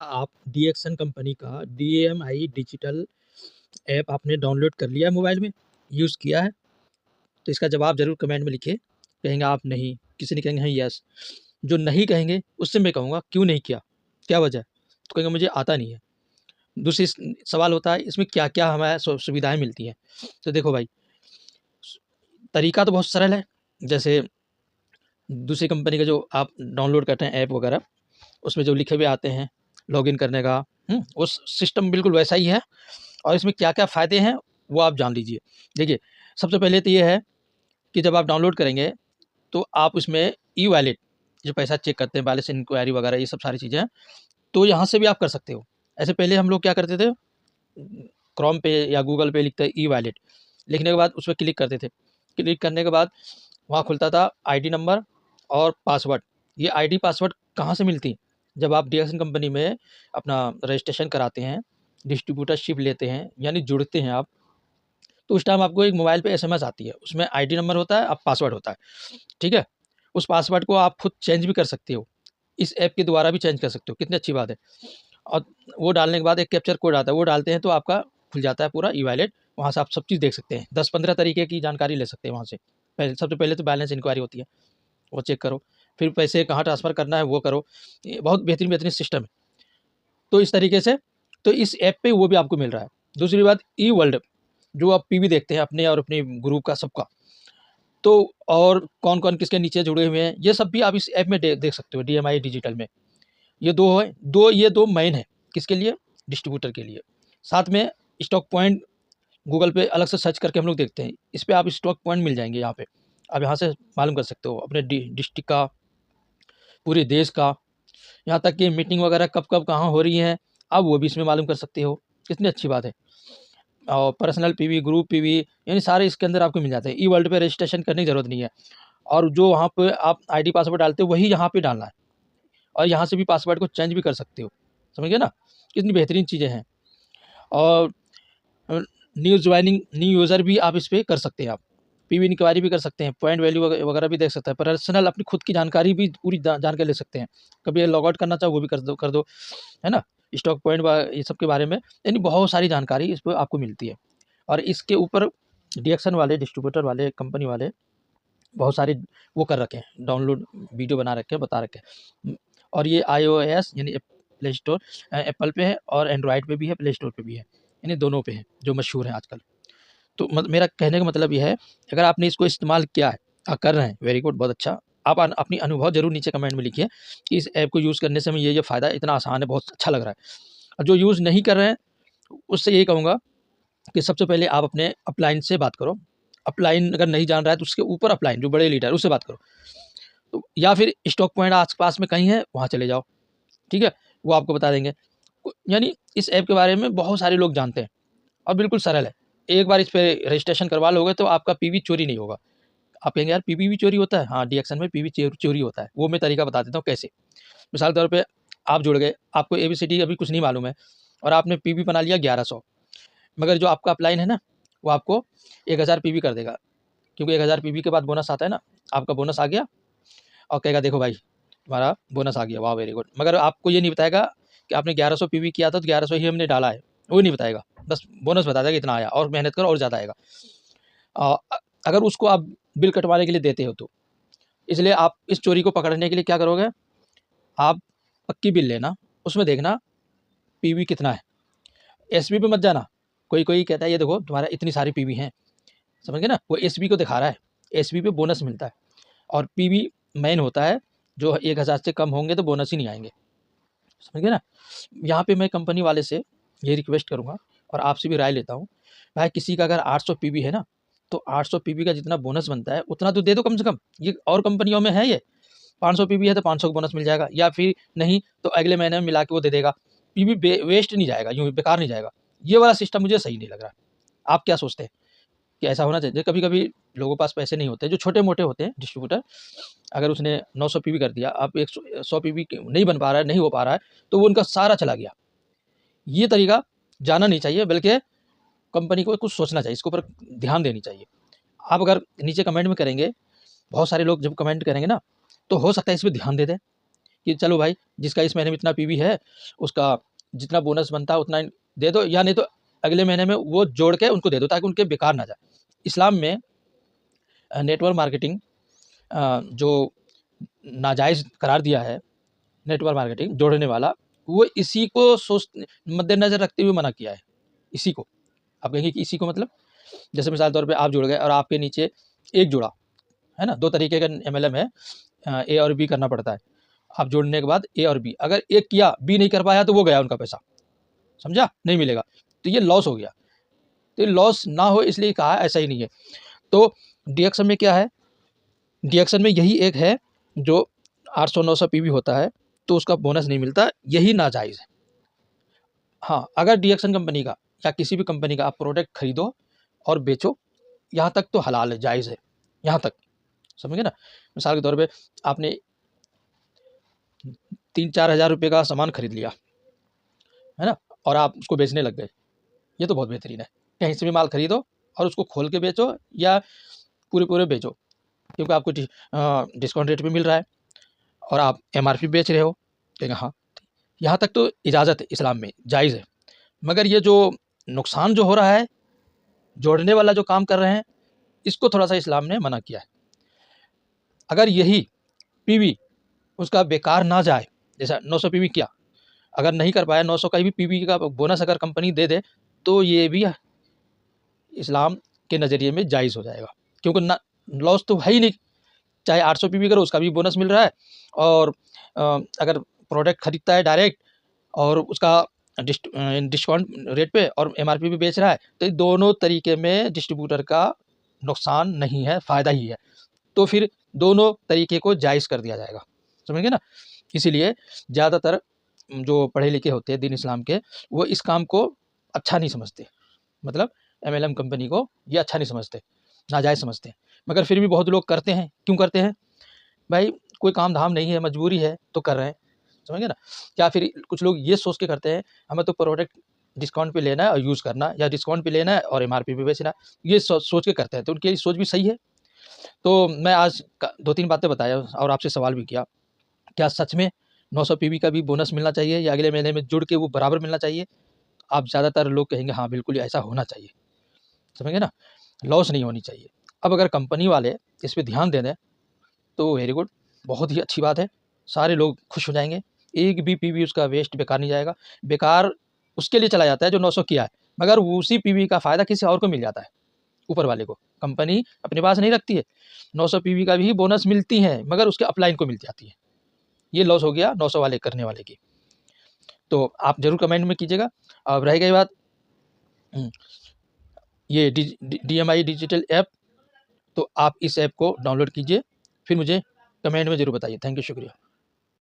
आप डीएक्सन कंपनी का DMI digital app आपने डाउनलोड कर लिया है मोबाइल में, यूज़ किया है? तो इसका जवाब ज़रूर कमेंट में लिखिए। कहेंगे आप नहीं, किसी ने कहेंगे हाँ यस। जो नहीं कहेंगे उससे मैं कहूँगा क्यों नहीं किया? क्या वजह? तो कहेंगे मुझे आता नहीं है। दूसरी सवाल होता है इसमें क्या-क्या हमें सुविधाएँ मिलती हैं? तो देखो भाई, तरीका तो बहुत सरल है। जैसे दूसरी कंपनी का जो आप डाउनलोड करते हैं ऐप वगैरह, उसमें जो लिखे हुए आते हैं लॉगिन करने का, वो सिस्टम बिल्कुल वैसा ही है। और इसमें क्या-क्या फ़ायदे हैं, वो आप जान लीजिए। देखिए, सबसे पहले तो ये है कि जब आप डाउनलोड करेंगे, तो आप उसमें ई-वॉलेट, जो पैसा चेक करते हैं, बैलेंस इंक्वायरी वगैरह ये सब सारी चीज़ें हैं, तो यहाँ से भी आप कर सकते हो। ऐसे पहले हम लोग क्या करते थे, क्रोम पे या गूगल पे लिखते ई-वॉलेट, लिखने के बाद उस पे क्लिक करते थे। क्लिक करने के बाद वहाँ खुलता था आईडी नंबर और पासवर्ड। ये आईडी पासवर्ड कहाँ से मिलती? जब आप डीएक्सन कंपनी में अपना रजिस्ट्रेशन कराते हैं, डिस्ट्रीब्यूटरशिप लेते हैं, यानी जुड़ते हैं आप, तो उस टाइम आपको एक मोबाइल पे एसएमएस आती है। उसमें आईडी नंबर होता है, अब पासवर्ड होता है, ठीक है? उस पासवर्ड को आप खुद चेंज भी कर सकते हो। इस ऐप के द्वारा भी चेंज कर सकते हो, कितनी अच्छी बात है। और वो डालने के बाद एक कैप्चर कोड आता है, वो डालते हैं तो आपका खुल जाता है पूरा ई-वॉलेट। वहाँ से आप सब चीज़ देख सकते हैं। 10-15 तरीके की जानकारी ले सकते हैं वहाँ से। सबसे पहले तो बैलेंस इंक्वायरी होती है, वो चेक करो। फिर पैसे कहाँ ट्रांसफ़र करना है वो करो। ये बहुत बेहतरीन-बेहतरीन सिस्टम है। तो इस तरीके से तो इस ऐप पे वो भी आपको मिल रहा है। दूसरी बात ई-वर्ल्ड, जो आप पीवी देखते हैं अपने और अपने ग्रुप का सबका। तो और कौन-कौन किसके नीचे जुड़े हुए हैं, ये सब भी आप इस ऐप में देख सकते हो डीएमआई डिजिटल में। ये 2 है, 2 मेन है, किसके लिए? डिस्ट्रीब्यूटर के लिए। साथ में स्टॉक पॉइंट गूगल पे अलग से सर्च करके हम लोग देखते हैं। इस पे आप स्टॉक पॉइंट मिल जाएँगे यहाँ पे। आप यहाँ से मालूम कर सकते हो अपने डिस्ट्रिक्ट का, पूरे देश का, यहाँ तक कि मीटिंग वगैरह कब-कब कहाँ हो रही हैं, आप वो भी इसमें मालूम कर सकते हो। कितनी अच्छी बात है। और पर्सनल पीवी, ग्रुप पीवी, यानी सारे इसके अंदर आपको मिल जाते हैं। ई-वर्ल्ड पे रजिस्ट्रेशन करने की ज़रूरत नहीं है। और जो वहाँ पे आप आईडी पासवर्ड डालते हो, वही यहाँ पे डालना है। और यहाँ से भी पासवर्ड को चेंज भी कर सकते हो। समझ गए ना? कितनी बेहतरीन चीज़ें हैं। और न्यू जॉइनिंग न्यू यूज़र भी आप इस पे कर सकते हैं आप। पीवी इंक्वायरी भी कर सकते हैं, पॉइंट वैल्यू वगैरह भी देख सकते हैं। पर्सनल अपनी खुद की जानकारी भी पूरी जान के ले सकते हैं। कभी लॉग आउट करना चाहो वो भी कर दो, है ना? स्टॉक पॉइंट ये सब के बारे में, यानी बहुत सारी जानकारी इस पे आपको मिलती है। और इसके ऊपर डीएक्सन वाले, डिस्ट्रीब्यूटर वाले, कंपनी वाले बहुत सारे वो कर रखे हैं, डाउनलोड वीडियो बना रखे हैं, बता रखे हैं। और ये आईओएस यानी प्ले स्टोर, एप्पल पे है और एंड्रॉयड पे भी है, प्ले स्टोर पे भी है, यानी दोनों पे है, जो मशहूर हैं आजकल। तो मेरा कहने का मतलब ये है, अगर आपने इसको इस्तेमाल किया है, कर रहे हैं, वेरी गुड, बहुत अच्छा। आप अपनी अनुभव ज़रूर नीचे कमेंट में लिखिए कि इस ऐप को यूज़ करने से हमें ये फ़ायदा है, इतना आसान है, बहुत अच्छा लग रहा है। और जो यूज़ नहीं कर रहे हैं, उससे यही कहूँगा कि सबसे पहले आप अपने अपलाइन से बात करो। अपलाइन अगर नहीं जान रहा है तो उसके ऊपर अपलाइन जो बड़े लीडर है उससे बात करो। तो या फिर स्टॉक पॉइंट आस-पास में कहीं है, वहाँ चले जाओ, ठीक है? वो आपको बता देंगे। यानी इस ऐप के बारे में बहुत सारे लोग जानते हैं और बिल्कुल सरल है। एक बार इस पे रजिस्ट्रेशन करवा लोगे तो आपका पीवी चोरी नहीं होगा। आप कहेंगे यार पीवी भी चोरी होता है? हाँ, डीएक्सन में पीवी चोरी होता है। वो मैं तरीका बता देता हूँ कैसे। मिसाल के तौर पे आप जुड़ गए, आपको एबीसीडी अभी कुछ नहीं मालूम है और आपने पीवी बना लिया 1100, मगर जो आपका अपलाइन है ना, वो आपको 1000 पीवी कर देगा, क्योंकि 1000 पीवी के बाद बोनस आता है ना, आपका बोनस आ गया और कहेगा देखो भाई तुम्हारा बोनस आ गया, वाह वेरी गुड। मगर आपको ये नहीं बताएगा कि आपने 1100 पीवी किया था तो 1100 ही हमने डाला है, वो नहीं बताएगा। बस बोनस बता देगा इतना आया और मेहनत करो और ज़्यादा आएगा। अगर उसको आप बिल कटवाने के लिए देते हो तो, इसलिए आप इस चोरी को पकड़ने के लिए क्या करोगे, आप पक्की बिल लेना, उसमें देखना पीवी कितना है। एसबी पे मत जाना। कोई-कोई कहता है ये देखो तुम्हारा इतनी सारी पीवी हैं, समझ गए ना? वो एसबी को दिखा रहा है, एसबी पे बोनस मिलता है और पीवी मेन होता है, जो 1000 से कम होंगे तो बोनस ही नहीं आएँगे, समझ गए ना? यहाँ पे मैं कंपनी वाले से ये रिक्वेस्ट करूँगा और आपसे भी राय लेता हूँ, भाई किसी का अगर 800 पीवी है ना, तो 800 पीवी का जितना बोनस बनता है उतना तो दे दो कम से कम। ये और कंपनियों में है ये, 500 पीवी है तो 500 का बोनस मिल जाएगा, या फिर नहीं तो अगले महीने में मिला के वो दे देगा। पीवी वेस्ट नहीं जाएगा, यूँ बेकार नहीं जाएगा। ये वाला सिस्टम मुझे सही नहीं लग रहा है। आप क्या सोचते हैं कि ऐसा होना चाहिए? कभी-कभी लोगों के पास पैसे नहीं होते, जो छोटे-मोटे होते हैं डिस्ट्रीब्यूटर, अगर उसने 900 पीवी कर दिया, अब 100 पीवी नहीं बन पा रहा है, नहीं हो पा रहा है, तो वो उनका सारा चला गया। ये तरीका जाना नहीं चाहिए, बल्कि कंपनी को कुछ सोचना चाहिए, इसके ऊपर ध्यान देनी चाहिए। आप अगर नीचे कमेंट में करेंगे, बहुत सारे लोग जब कमेंट करेंगे ना, तो हो सकता है इस पे ध्यान दे दें। कि चलो भाई जिसका इस महीने में इतना पीवी है उसका जितना बोनस बनता है उतना दे दो, या नहीं तो अगले महीने में वो जोड़ के उनको दे दो ताकि उनके बेकार ना जाए। इस्लाम में नेटवर्क मार्केटिंग जो नाजायज़ करार दिया है, नेटवर्क मार्केटिंग जोड़ने वाला, वो इसी को मद्देनज़र रखते हुए मना किया है। इसी को आप कहेंगे कि इसी को मतलब जैसे मिसाल तौर पे आप जुड़ गए और आपके नीचे एक जुड़ा है ना, 2 तरीके का एमएलएम है, ए और बी करना पड़ता है। आप जोड़ने के बाद ए और बी, अगर एक किया बी नहीं कर पाया तो वो गया उनका पैसा, समझा, नहीं मिलेगा, तो ये लॉस हो गया। तो ये लॉस ना हो इसलिए कहा, ऐसा ही नहीं है। तो डीएक्शन में क्या है, डीएक्शन में यही एक है जो 800-900 पीवी होता है तो उसका बोनस नहीं मिलता, यही नाजायज़ है। हाँ, अगर डीएक्शन कंपनी का या किसी भी कंपनी का आप प्रोडक्ट खरीदो और बेचो, यहाँ तक तो हलाल है, जायज़ है, यहाँ तक, समझ गए ना। मिसाल के तौर पे आपने 3-4 हज़ार रुपये का सामान खरीद लिया है ना, और आप उसको बेचने लग गए, ये तो बहुत बेहतरीन है। कहीं से भी माल खरीदो और उसको खोल के बेचो या पूरे बेचो, क्योंकि आपको डिस्काउंट रेट पे मिल रहा है और आप एमआरपी बेच रहे हो, कहेंगे हाँ, यहाँ तक तो इजाज़त है, इस्लाम में जायज़ है। मगर ये जो नुकसान जो हो रहा है, जोड़ने वाला जो काम कर रहे हैं, इसको थोड़ा सा इस्लाम ने मना किया है। अगर यही पीवी उसका बेकार ना जाए, जैसा 900 पीवी किया, अगर नहीं कर पाया 900 का भी पीवी का बोनस अगर कंपनी दे दे तो ये भी इस्लाम के नज़रिए में जायज़ हो जाएगा, क्योंकि ना लॉस तो है ही नहीं। चाहे 800 पीवी करो उसका भी बोनस मिल रहा है, और अगर प्रोडक्ट खरीदता है डायरेक्ट और उसका डिस्काउंट रेट पे और एमआरपी पे बेच रहा है, तो दोनों तरीके में डिस्ट्रीब्यूटर का नुकसान नहीं है, फ़ायदा ही है। तो फिर दोनों तरीके को जायज़ कर दिया जाएगा, समझ गए ना। इसीलिए ज़्यादातर जो पढ़े लिखे होते हैं दीन इस्लाम के, वो इस काम को अच्छा नहीं समझते, मतलब एमएलएम कंपनी को ये अच्छा नहीं समझते, नाजायज़ समझते हैं। मगर फिर भी बहुत लोग करते हैं। क्यों करते हैं भाई? कोई काम धाम नहीं है, मजबूरी है तो कर रहे हैं, समझ गए ना। या फिर कुछ लोग ये सोच के करते हैं हमें तो प्रोडक्ट डिस्काउंट पे लेना है और यूज़ करना, या डिस्काउंट पे लेना है और एमआरपी पे बेचना, ये सोच के करते हैं, तो उनकी सोच भी सही है। तो मैं आज 2-3 बातें बताया और आपसे सवाल भी किया, क्या सच में 900 पीवी का भी बोनस मिलना चाहिए या अगले महीने में जुड़ के वो बराबर मिलना चाहिए? आप ज़्यादातर लोग कहेंगे हाँ बिल्कुल ऐसा होना चाहिए, समझ गए ना, लॉस नहीं होनी चाहिए। अब अगर कंपनी वाले इस पे ध्यान दे दें तो वेरी गुड, बहुत ही अच्छी बात है, सारे लोग खुश हो जाएंगे, एक भी पीवी उसका वेस्ट बेकार नहीं जाएगा। बेकार उसके लिए चला जाता है जो 900 किया है, मगर उसी पीवी का फ़ायदा किसी और को मिल जाता है, ऊपर वाले को। कंपनी अपने पास नहीं रखती है, 900 पीवी का भी बोनस मिलती है मगर उसके अपलाइन को मिल जाती है। ये लॉस हो गया 900 वाले करने वाले की। तो आप ज़रूर कमेंट में कीजिएगा। अब रह गई बात ये DMI डिजिटल ऐप, तो आप इस ऐप को डाउनलोड कीजिए, फिर मुझे कमेंट में ज़रूर बताइए। थैंक यू, शुक्रिया।